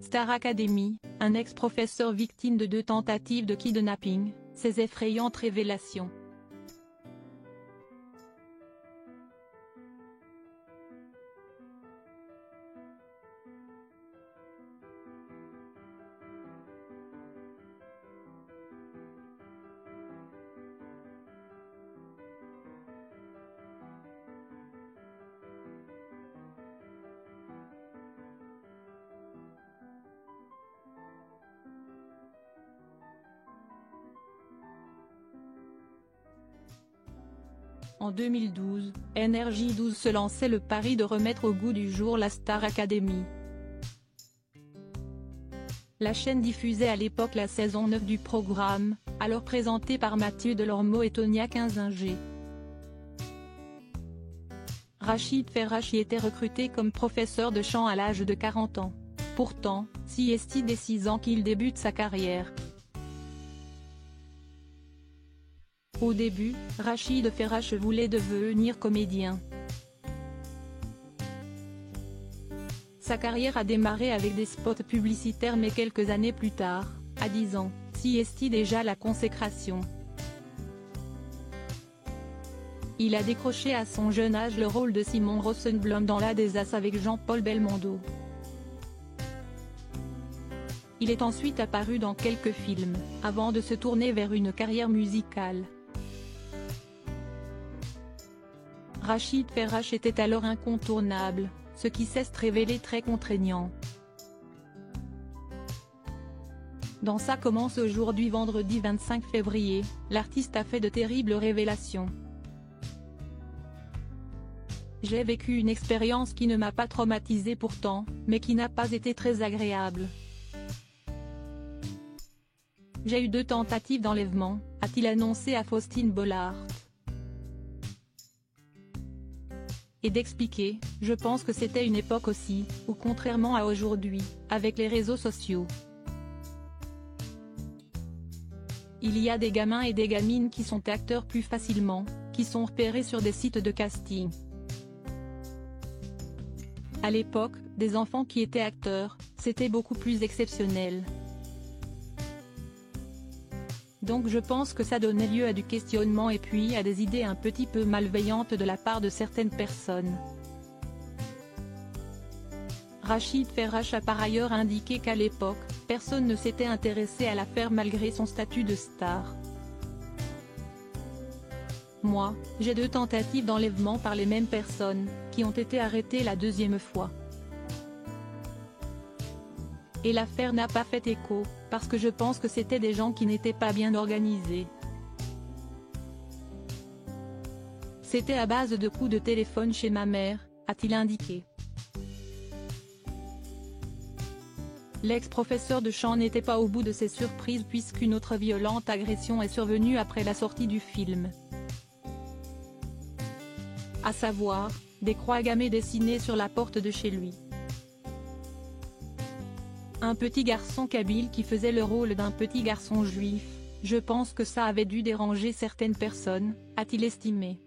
Star Academy, un ex-professeur victime de 2 tentatives de kidnapping, ses effrayantes révélations. En 2012, NRJ12 se lançait le pari de remettre au goût du jour la Star Academy. La chaîne diffusait à l'époque la saison 9 du programme, alors présentée par Mathieu Delormeau et Tonia Kinzinger. Rachid Ferrach y était recruté comme professeur de chant à l'âge de 40 ans. Pourtant, si est-il des 6 ans qu'il débute sa carrière. Au début, Rachid Ferrach voulait devenir comédien. Sa carrière a démarré avec des spots publicitaires mais quelques années plus tard, à 10 ans, si est déjà la consécration. Il a décroché à son jeune âge le rôle de Simon Rosenblum dans La des As avec Jean-Paul Belmondo. Il est ensuite apparu dans quelques films, avant de se tourner vers une carrière musicale. Rachid Ferrach était alors incontournable, ce qui s'est révélé très contraignant. Dans Ça commence aujourd'hui vendredi 25 février, l'artiste a fait de terribles révélations. J'ai vécu une expérience qui ne m'a pas traumatisé pourtant, mais qui n'a pas été très agréable. J'ai eu 2 tentatives d'enlèvement, a-t-il annoncé à Faustine Bollaert. Et d'expliquer, je pense que c'était une époque aussi, où contrairement à aujourd'hui, avec les réseaux sociaux, il y a des gamins et des gamines qui sont acteurs plus facilement, qui sont repérés sur des sites de casting. À l'époque, des enfants qui étaient acteurs, c'était beaucoup plus exceptionnel. Donc je pense que ça donnait lieu à du questionnement et puis à des idées un petit peu malveillantes de la part de certaines personnes. Rachid Ferrach a par ailleurs indiqué qu'à l'époque, personne ne s'était intéressé à l'affaire malgré son statut de star. Moi, j'ai 2 tentatives d'enlèvement par les mêmes personnes, qui ont été arrêtées la 2e fois. Et l'affaire n'a pas fait écho, parce que je pense que c'était des gens qui n'étaient pas bien organisés. C'était à base de coups de téléphone chez ma mère, a-t-il indiqué. L'ex-professeur de chant n'était pas au bout de ses surprises puisqu'une autre violente agression est survenue après la sortie du film. À savoir, des croix gammées dessinées sur la porte de chez lui. Un petit garçon kabyle qui faisait le rôle d'un petit garçon juif, je pense que ça avait dû déranger certaines personnes, a-t-il estimé.